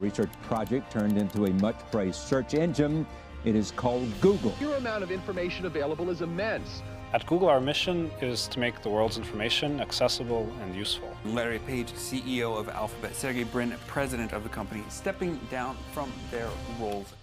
Research project turned into a much-praised search engine. It is called Google. The amount of information available is immense. At Google, our mission is to make the world's information accessible and useful. Larry Page, CEO of Alphabet, Sergey Brin, president of the company, stepping down from their roles.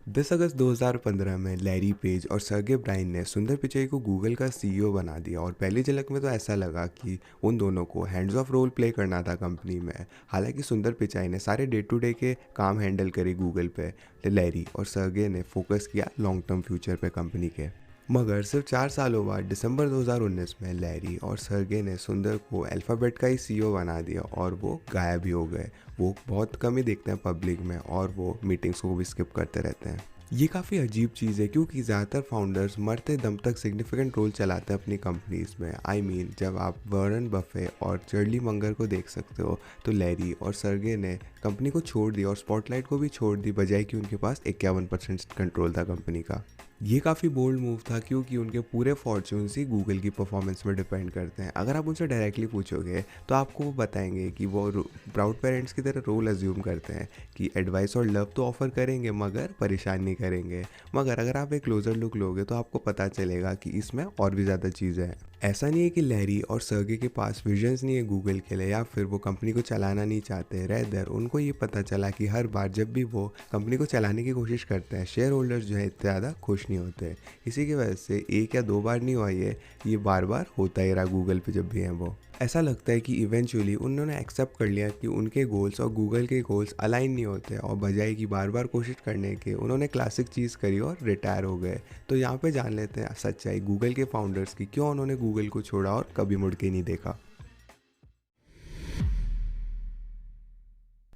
10 अगस्त 2015 में Larry page और सर्गे Bryan ने सुंदर पिचाई को Google का CEO बना दिया और पहली झलक में तो ऐसा लगा कि उन दोनों को हैंड्स ऑफ रोल प्ले करना था कंपनी में। हालांकि सुंदर पिचाई ने सारे डे टू डे के काम हैंडल करे गूगल पे, लैरी और सर्गे ने फोकस किया लॉन्ग टर्म फ्यूचर पे कंपनी के। मगर सिर्फ 4 सालों बाद दिसंबर 2019 में लैरी और सर्गे ने सुंदर को अल्फ़ाबेट का ही सीईओ बना दिया और वो गायब ही हो गए। वो बहुत कम ही दिखते हैं पब्लिक में और वो मीटिंग्स को भी स्किप करते रहते हैं। ये काफ़ी अजीब चीज़ है क्योंकि ज़्यादातर फाउंडर्स मरते दम तक सिग्निफिकेंट रोल चलाते हैं अपनी कंपनीज में। जब आप वॉरेन बफे और चार्ली मंगर को देख सकते हो तो लैरी और सर्गे ने कंपनी को छोड़ दिया और स्पॉटलाइट को भी छोड़ दी, बजाय कि उनके पास 51% कंट्रोल था कंपनी का। ये काफ़ी बोल्ड मूव था क्योंकि उनके पूरे फॉर्च्यून्स ही गूगल की परफॉर्मेंस पर डिपेंड करते हैं। अगर आप उनसे डायरेक्टली पूछोगे तो आपको वो बताएंगे कि वो प्राउड पेरेंट्स की तरह रोल अज्यूम करते हैं कि एडवाइस और लव तो ऑफर करेंगे मगर परेशान नहीं करेंगे। मगर अगर आप एक क्लोजर लुक लोगे तो आपको पता चलेगा कि इसमें और भी ज़्यादा चीज़ें हैं। ऐसा नहीं है कि लैरी और सर्गे के पास विजन्स नहीं है गूगल के लिए या फिर वो कंपनी को चलाना नहीं चाहते। रेदर उनको ये पता चला कि हर बार जब भी वो कंपनी को चलाने की कोशिश करते हैं शेयर होल्डर्स जो है इतने ज़्यादा खुश नहीं होते। इसी की वजह से 1 या 2 बार नहीं हुआ, ये बार बार होता ही रहा गूगल पे जब भी हैं वो। ऐसा लगता है कि इवेंचुअली उन्होंने एक्सेप्ट कर लिया कि उनके गोल्स और गूगल के गोल्स अलाइन नहीं होते और बजाय कि बार बार कोशिश करने के उन्होंने क्लासिक चीज़ करी और रिटायर हो गए। तो यहाँ पे जान लेते हैं सच्चाई गूगल के फाउंडर्स की, क्यों उन्होंने गूगल को छोड़ा और कभी मुड़ के नहीं देखा।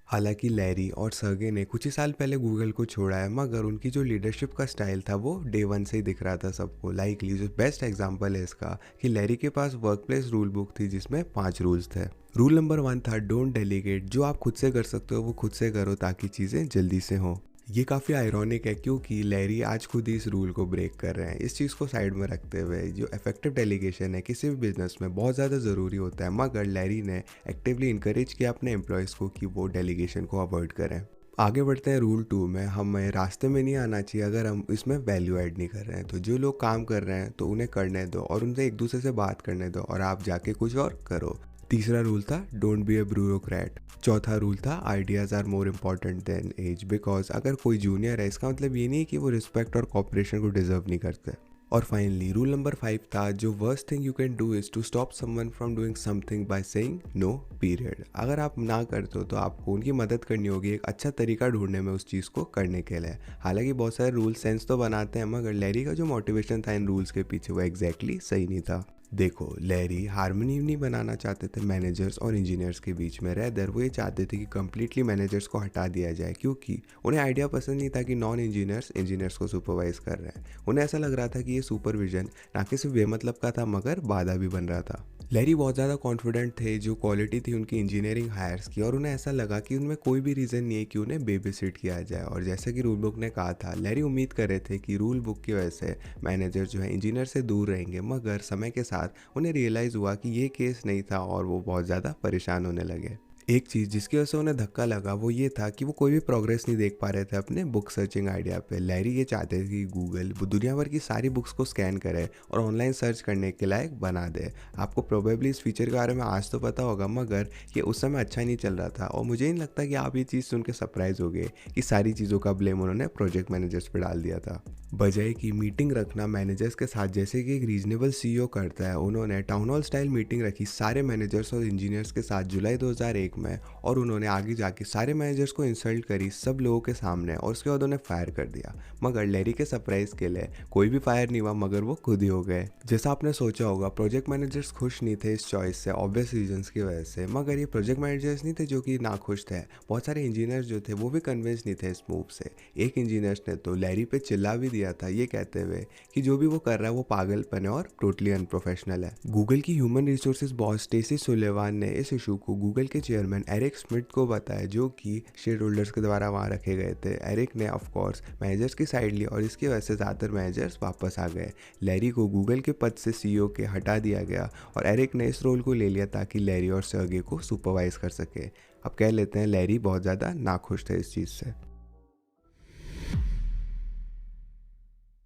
हालांकि लैरी और सर्गे ने कुछ ही साल पहले गूगल को छोड़ा है मगर उनकी जो लीडरशिप का स्टाइल था वो डे 1 से ही दिख रहा था सबको। लाइकली जो बेस्ट एग्जांपल है इसका कि लैरी के पास वर्कप्लेस रूल बुक थी जिसमें 5 रूल्स थे। रूल नंबर 1 था डोंट डेलीगेट, जो आप खुद से कर सकते हो वो खुद से करो ताकि चीज़ें जल्दी से हों। ये काफ़ी आयरॉनिक है क्योंकि लैरी आज खुद ही इस रूल को ब्रेक कर रहे हैं। इस चीज़ को साइड में रखते हुए जो इफेक्टिव डेलीगेशन है किसी भी बिजनेस में बहुत ज़्यादा ज़रूरी होता है, मगर लैरी ने एक्टिवली इनकरेज किया अपने एम्प्लॉयज़ को कि वो डेलीगेशन को अवॉइड करें। आगे बढ़ते हैं रूल 2 में। हमें रास्ते में नहीं आना चाहिए अगर हम इसमें वैल्यू ऐड नहीं कर रहे हैं। तो जो लोग काम कर रहे हैं तो उन्हें करने दो और उनसे एक दूसरे से बात करने दो और आप जाके कुछ और करो। तीसरा रूल था डोंट बी ए ब्यूरोक्रेट। चौथा रूल था ideas are more important than age, because अगर कोई जूनियर है इसका मतलब ये नहीं कि वो रिस्पेक्ट और कॉपरेशन को डिजर्व नहीं करते। और फाइनली रूल नंबर 5 था जो worst thing you can do is to stop someone from doing something by saying no period. अगर आप ना करते हो तो आपको उनकी मदद करनी होगी एक अच्छा तरीका ढूंढने में उस चीज़ को करने के लिए। हालांकि बहुत सारे रूल सेंस तो बनाते हैं मगर लैरी का जो मोटिवेशन था इन रूल्स के पीछे वो एग्जैक्टली सही नहीं था। देखो, लैरी हार्मनी नहीं बनाना चाहते थे मैनेजर्स और इंजीनियर्स के बीच में। रेदर वो ये चाहते थे कि कम्प्लीटली मैनेजर्स को हटा दिया जाए क्योंकि उन्हें आइडिया पसंद नहीं था कि नॉन इंजीनियर्स को सुपरवाइज कर रहे हैं। उन्हें ऐसा लग रहा था कि ये सुपरविजन ना कि सिर्फ बेमतलब का था मगर बाधा भी बन रहा था। लैरी बहुत ज़्यादा कॉन्फिडेंट थे जो क्वालिटी थी उनकी इंजीनियरिंग हायर्स की और उन्हें ऐसा लगा कि उनमें कोई भी रीज़न नहीं है कि उन्हें बेबी सिट किया जाए। और जैसे कि रूल बुक ने कहा था, लैरी उम्मीद कर रहे थे कि रूल बुक की वजह से मैनेजर जो है इंजीनियर से दूर रहेंगे, मगर समय के साथ उन्हें रियलाइज़ हुआ कि ये केस नहीं था और वो बहुत ज़्यादा परेशान होने लगे। एक चीज़ जिसकी वजह से उन्हें धक्का लगा वो ये था कि वो कोई भी प्रोग्रेस नहीं देख पा रहे थे अपने बुक सर्चिंग आइडिया पे। लैरी ये चाहते थे कि गूगल वो दुनिया भर की सारी बुक्स को स्कैन करे और ऑनलाइन सर्च करने के लायक बना दे। आपको प्रोबेबली इस फीचर के बारे में आज तो पता होगा मगर ये उस समय अच्छा नहीं चल रहा था और मुझे नहीं लगता कि आप ये चीज़ सुन के सरप्राइज हो गए कि सारी चीज़ों का ब्लेम उन्होंने प्रोजेक्ट मैनेजर्स पर डाल दिया था। बजाय कि मीटिंग रखना मैनेजर्स के साथ जैसे कि एक रीजनेबल सीईओ करता है, उन्होंने टाउन हॉल स्टाइल मीटिंग रखी सारे मैनेजर्स और इंजीनियर्स के साथ जुलाई 2001 में और उन्होंने आगे जाके सारे मैनेजर्स को इंसल्ट करी सब लोगों के सामने और उसके बाद उन्हें फायर कर दिया। मगर लैरी के सरप्राइज के लिए कोई भी फायर नहीं हुआ मगर वो खुद ही हो गए। जैसा आपने सोचा होगा प्रोजेक्ट मैनेजर्स खुश नहीं थे इस चॉइस से ऑब्वियस रीजंस की वजह से, मगर ये प्रोजेक्ट मैनेजर्स नहीं थे जो कि नाखुश थे। बहुत सारे इंजीनियर्स जो थे वो भी कन्विंस नहीं थे इस मूव से। एक इंजीनियर्स ने तो लैरी पे चिल्ला भी दिया था ये कहते हुए कि जो भी वो कर रहा है वो पागलपन है और टोटली अनप्रोफेशनल है। गूगल की human resources boss Stacy Sullivan ने इस इशू को गूगल के चेयरमैन एरिक स्मिथ को बताया जो कि शेयर होल्डर्स के द्वारा वहाँ रखे गए थे। एरिक ने ऑफ कोर्स मैनेजर्स की साइड ली और इसकी वजह से ज़्यादातर मैनेजर्स वापस आ गए। लैरी को गूगल के पद से सीईओ के हटा दिया गया और एरिक ने इस रोल को ले लिया ताकि लैरी और सर्गे को सुपरवाइज कर सके। अब कह लेते हैं लैरी बहुत ज़्यादा नाखुश थे इस चीज़ से।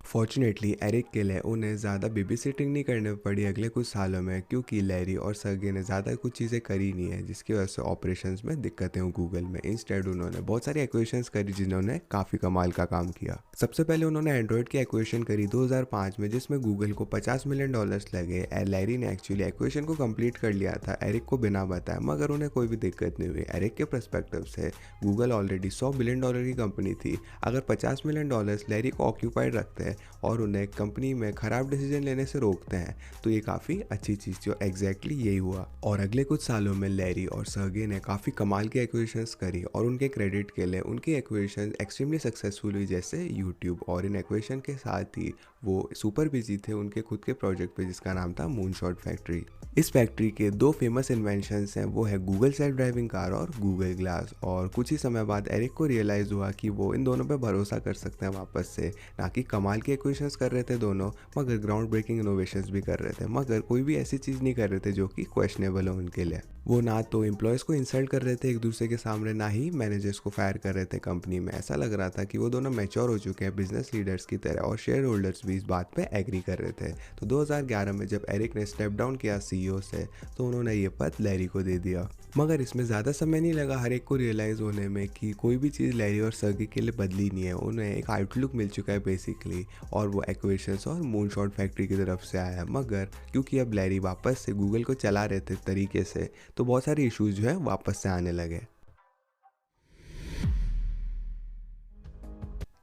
फॉर्चुनेटली एरिक के लिए उन्हें ज़्यादा बेबी सिटिंग नहीं करनी पड़ी अगले कुछ सालों में, क्योंकि लैरी और सर्गे ने ज़्यादा कुछ चीज़ें करी नहीं है जिसकी वजह से ऑपरेशंस में दिक्कतें हो गूगल में। इंस्टेड उन्होंने बहुत सारी एक्वेशंस करी जिन्होंने काफ़ी कमाल का काम किया। सबसे पहले उन्होंने एंड्रॉयड की एक्वेशन करी 2005 में जिसमें गूगल को $50 मिलियन लगे। लैरी ने एक्चुअली एक्वेशन को कंप्लीट कर लिया था एरिक को बिना बताए, मगर उन्हें कोई भी दिक्कत नहीं हुई। एरिक के पर्सपेक्टिव से गूगल ऑलरेडी $100 बिलियन की कंपनी थी। अगर $50 मिलियन लैरी को ऑक्यूपाइड रखते हैं और उन्हें कंपनी में खराब डिसीजन लेने से रोकते हैं तो ये काफ़ी अच्छी चीज़ थी और एग्जैक्टली यही हुआ। और अगले कुछ सालों में लैरी और सर्गे ने काफ़ी कमाल की एक्विजिशंस करी और उनके क्रेडिट के लिए उनकी एक्विजिशन एक्सट्रीमली सक्सेसफुल हुई, जैसे यूट्यूब। और इन एक्विजिशन के साथ ही वो सुपर बिजी थे उनके खुद के प्रोजेक्ट पे जिसका नाम था मूनशॉट फैक्ट्री। इस फैक्ट्री के 2 फेमस इन्वेंशंस हैं, वो है गूगल सेल्फ ड्राइविंग कार और गूगल ग्लास। और कुछ ही समय बाद एरिक को रियलाइज़ हुआ कि वो इन दोनों पे भरोसा कर सकते हैं वापस से। ना कि कमाल के एक्विजिशंस कर रहे थे दोनों, मगर ग्राउंड ब्रेकिंग इनोवेशंस भी कर रहे थे, मगर कोई भी ऐसी चीज़ नहीं कर रहे थे जो कि क्वेश्चनेबल हो उनके लिए। वो ना तो एम्प्लॉयज़ को इंसल्ट कर रहे थे एक दूसरे के सामने, ना ही मैनेजर्स को फायर कर रहे थे कंपनी में। ऐसा लग रहा था कि वो दोनों मैच्योर हो चुके हैं बिजनेस लीडर्स की तरह और शेयर होल्डर्स भी इस बात पे एग्री कर रहे थे। तो 2011 में जब एरिक ने स्टेप डाउन किया सीईओ से तो उन्होंने ये पद लैरी को दे दिया। मगर इसमें ज़्यादा समय नहीं लगा हर एक को रियलाइज़ होने में कि कोई भी चीज़ लैरी और सर्गे के लिए बदली नहीं है। उन्हें एक आउटलुक मिल चुका है बेसिकली, और वो एक्वेशंस और मूनशॉट फैक्ट्री की तरफ से आया है। मगर क्योंकि अब लैरी वापस से गूगल को चला रहे थे तरीके से, तो बहुत सारे इश्यूज जो है वापस से आने लगे।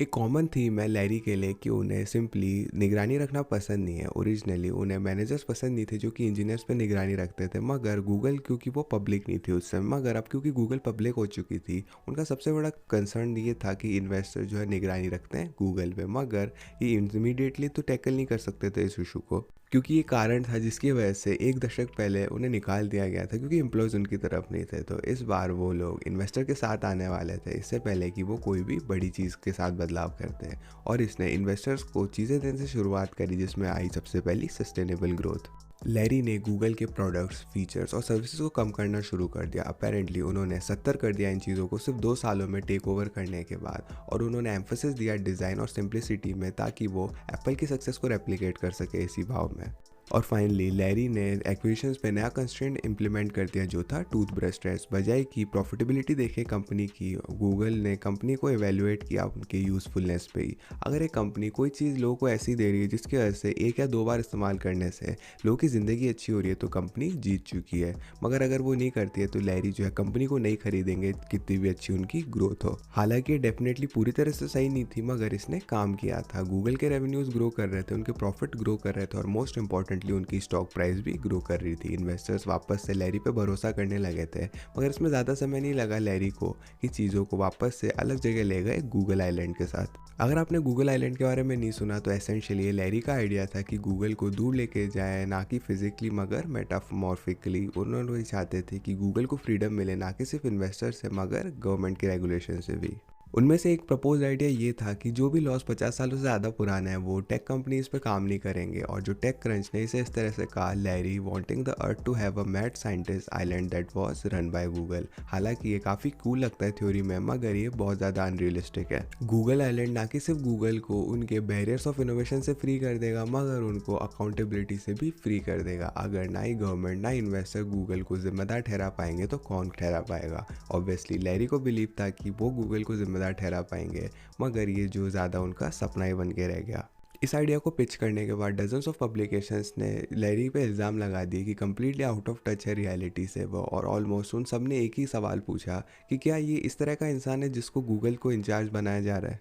एक कॉमन थीम है लैरी के लिए कि उन्हें सिंपली निगरानी रखना पसंद नहीं है। ओरिजिनली उन्हें मैनेजर्स पसंद नहीं थे जो कि इंजीनियर्स पे निगरानी रखते थे, मगर गूगल क्योंकि वो पब्लिक नहीं थी उस समय, मगर अब क्योंकि गूगल पब्लिक हो चुकी थी उनका सबसे बड़ा कंसर्न ये था कि इन्वेस्टर जो है निगरानी रखते हैं गूगल पे, मगर ये इमीडिएटली तो टैकल नहीं कर सकते थे इस इशू को, क्योंकि ये कारण था जिसकी वजह से 1 दशक पहले उन्हें निकाल दिया गया था क्योंकि एम्प्लॉयज़ उनकी तरफ नहीं थे। तो इस बार वो लोग इन्वेस्टर के साथ आने वाले थे इससे पहले कि वो कोई भी बड़ी चीज़ के साथ बदलाव करते हैं, और इसने इन्वेस्टर्स को चीज़ें देने से शुरुआत करी जिसमें आई सबसे पहली सस्टेनेबल ग्रोथ। लैरी ने गूगल के प्रोडक्ट्स, फीचर्स और सर्विसेज को कम करना शुरू कर दिया। अपेरेंटली उन्होंने 70 कर दिया इन चीज़ों को सिर्फ 2 सालों में टेक ओवर करने के बाद, और उन्होंने एम्फोसिस दिया डिज़ाइन और सिंप्लिसिटी में ताकि वो एप्पल की सक्सेस को रेप्लिकेट कर सके इसी भाव में। और फाइनली लैरी ने एक्विजिशंस पे नया कंस्ट्रेंट इंप्लीमेंट कर दिया जो था टूथब्रश टेस्ट। बजाय कि प्रॉफिटेबिलिटी देखे कंपनी की, गूगल ने कंपनी को एवेल्युएट किया उनके यूज़फुलनेस पे ही। अगर एक कंपनी कोई चीज़ लोगों को ऐसी दे रही है जिसकी वजह से 1 या 2 बार इस्तेमाल करने से लोगों की ज़िंदगी अच्छी हो रही है तो कंपनी जीत चुकी है। मगर अगर वो नहीं करती है तो लैरी जो है कंपनी को नहीं खरीदेंगे कितनी भी अच्छी उनकी ग्रोथ हो। हालांकि डेफिनेटली पूरी तरह से सही नहीं थी, मगर इसने काम किया था। गूगल के रेवेन्यूज़ ग्रो कर रहे थे, उनके प्रॉफिट ग्रो कर रहे थे, और मोस्ट इंपॉर्टेंट उनकी स्टॉक प्राइस भी ग्रो कर रही थी। इन्वेस्टर्स वापस से लैरी पे भरोसा करने लगे थे, मगर इसमें ज़्यादा समय नहीं लगा लैरी को कि चीज़ों को वापस से अलग जगह ले गए गूगल आइलैंड के साथ। अगर आपने गूगल आइलैंड के बारे में नहीं सुना तो एसेंशियली लैरी का आइडिया था कि गूगल को दूर लेके जाए, ना कि फिजिकली मगर मेटामॉर्फिकली। उन्होंने चाहते थे कि गूगल को फ्रीडम मिले, ना कि सिर्फ इन्वेस्टर से मगर गवर्नमेंट के रेगुलेशन से भी। उनमें से एक प्रपोज आइडिया ये था कि जो भी लॉस 50 सालों से ज़्यादा पुराना है वो टेक कंपनीज पे काम नहीं करेंगे, और जो टेक क्रंच ने इसे इस तरह से कहा, Larry wanting the earth to have a mad scientist island that was run by Google. हालांकि ये काफ़ी कूल लगता है थ्योरी में, मगर ये बहुत ज़्यादा अनरियलिस्टिक है। गूगल आइलैंड ना कि सिर्फ गूगल को उनके बैरियर्स ऑफ इनोवेशन से फ्री कर देगा, मगर उनको अकाउंटेबिलिटी से भी फ्री कर देगा। अगर ना ही गवर्नमेंट ना इन्वेस्टर गूगल को जिम्मेदार ठहरा पाएंगे तो कौन ठहरा पाएगा। ऑब्वियसली लैरी को बिलीव था कि वो गूगल को जिम्मेदार ठहरा पाएंगे, मगर ये जो ज़्यादा उनका सपना ही बन के रह गया। इस आइडिया को पिच करने के बाद डजन्स ऑफ पब्लिकेशंस ने लैरी पे इल्ज़ाम लगा दिए कि कम्प्लीटली आउट ऑफ टच है रियलिटी से वो, और ऑलमोस्ट उन सब ने एक ही सवाल पूछा कि क्या ये इस तरह का इंसान है जिसको गूगल को इंचार्ज बनाया जा रहा है।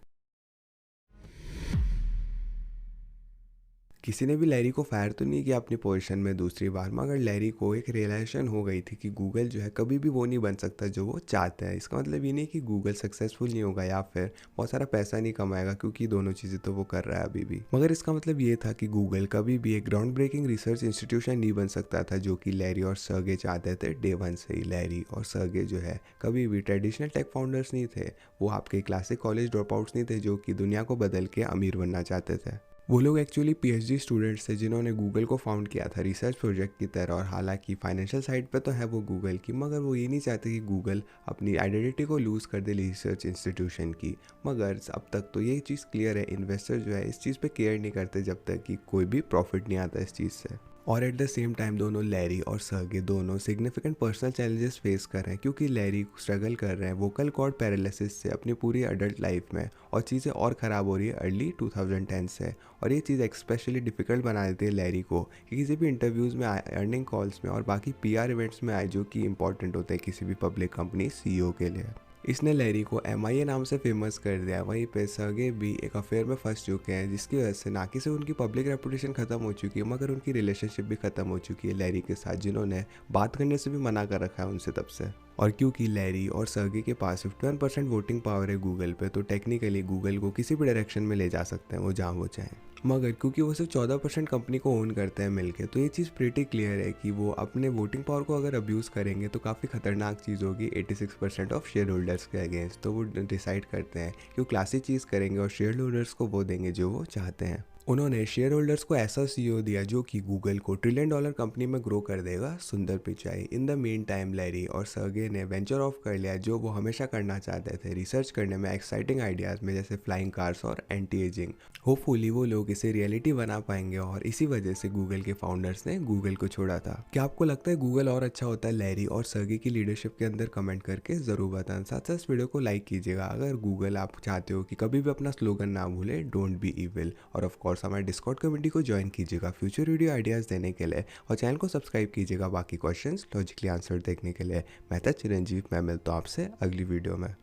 किसी ने भी लैरी को फायर तो नहीं किया अपनी पोजीशन में दूसरी बार, मगर लैरी को एक रियलाइजेशन हो गई थी कि गूगल जो है कभी भी वो नहीं बन सकता जो वो चाहते हैं। इसका मतलब ये नहीं कि गूगल सक्सेसफुल नहीं होगा या फिर बहुत सारा पैसा नहीं कमाएगा, क्योंकि दोनों चीज़ें तो वो कर रहा है अभी भी। मगर इसका मतलब ये था कि गूगल कभी भी एक ग्राउंड ब्रेकिंग रिसर्च इंस्टीट्यूशन नहीं बन सकता था, जो कि लैरी और सर्गे चाहते थे डे वन से ही। लैरी और सर्गे जो है कभी भी ट्रेडिशनल टेक फाउंडर्स नहीं थे, वो आपके क्लासिक कॉलेज ड्रॉप आउट्स नहीं थे जो कि दुनिया को बदल के अमीर बनना चाहते थे। वो लोग एक्चुअली पीएचडी स्टूडेंट्स थे जिन्होंने गूगल को फाउंड किया था रिसर्च प्रोजेक्ट की तरह, और हालांकि फाइनेंशियल साइड पे तो है वो गूगल की, मगर वो ये नहीं चाहते कि गूगल अपनी आइडेंटिटी को लूज़ कर दे रिसर्च इंस्टीट्यूशन की। मगर अब तक तो ये चीज़ क्लियर है, इन्वेस्टर जो है इस चीज़ पे केयर नहीं करते जब तक कि कोई भी प्रॉफिट नहीं आता इस चीज़ से। और एट द सेम टाइम दोनों लैरी और सर्गे दोनों सिग्निफिकेंट पर्सनल चैलेंजेस फेस कर रहे हैं, क्योंकि लैरी स्ट्रगल कर रहे हैं वोकल कॉर्ड पैरालिसिस से अपनी पूरी अडल्ट लाइफ में, और चीज़ें और ख़राब हो रही है अर्ली 2010 से। और ये चीज़ एक्सपेशली डिफ़िकल्ट बना देती है लैरी को कि किसी भी इंटरव्यूज़ में, अर्निंग कॉल्स में और बाकी पीआर इवेंट्स में आए, जो कि इंपॉर्टेंट होते हैं किसी भी पब्लिक कंपनी सीईओ के लिए। इसने लैरी को MIA नाम से फेमस कर दिया। वहीं पे सर्गे भी एक अफेयर में फंस चुके हैं, जिसकी वजह से ना कि सिर्फ उनकी पब्लिक रेपुटेशन खत्म हो चुकी है, मगर उनकी रिलेशनशिप भी खत्म हो चुकी है लैरी के साथ, जिन्होंने बात करने से भी मना कर रखा है उनसे तब से। और क्योंकि लैरी और सर्गे के पास 51% वोटिंग पावर है गूगल पे, तो टेक्निकली गूगल को किसी भी डायरेक्शन में ले जा सकते हैं वो जहाँ वो चाहें। मगर क्योंकि वो सिर्फ 14% कंपनी को ओन करते हैं मिलके, तो ये चीज़ प्रीटी क्लियर है कि वो अपने वोटिंग पावर को अगर अब्यूज़ करेंगे तो काफ़ी खतरनाक चीज़ होगी 86% ऑफ शेयर होल्डर्स के अगेंस्ट। तो वो डिसाइड करते हैं कि वो क्लासी चीज़ करेंगे और शेयर होल्डर्स को वो देंगे जो वो चाहते हैं। उन्होंने शेयर होल्डर्स को ऐसा सीईओ दिया जो कि गूगल को $1 ट्रिलियन कंपनी में ग्रो कर देगा, सुंदर Pichai. In the mean time Larry और सर्गे ने वेंचर ऑफ कर लिया जो वो हमेशा करना चाहते थे, रिसर्च करने में एक्साइटिंग आइडियाज़ में, जैसे फ्लाइंग कार्स और एंटी एजिंग। होपफुली वो लोग इसे रियलिटी बना पाएंगे, और इसी वजह से गूगल के फाउंडर्स ने गूगल को छोड़ा था। क्या आपको लगता है गूगल और अच्छा होता है लैरी और सर्गे की लीडरशिप के अंदर? कमेंट करके ज़रूर बताएं। साथ साथ इस वीडियो को लाइक कीजिएगा अगर गूगल आप चाहते हो कि कभी भी अपना स्लोगन ना भूले, डोंट बी इविल। और ऑफ कोर्स हमारे डिस्कॉर्ड कम्युनिटी को ज्वाइन कीजिएगा फ्यूचर वीडियो आइडियाज़ देने के लिए, और चैनल को सब्सक्राइब कीजिएगा बाकी क्वेश्चंस लॉजिकली आंसर देखने के लिए। मैं था चिरंजीव, मैं मिलता हूँ आपसे अगली वीडियो में।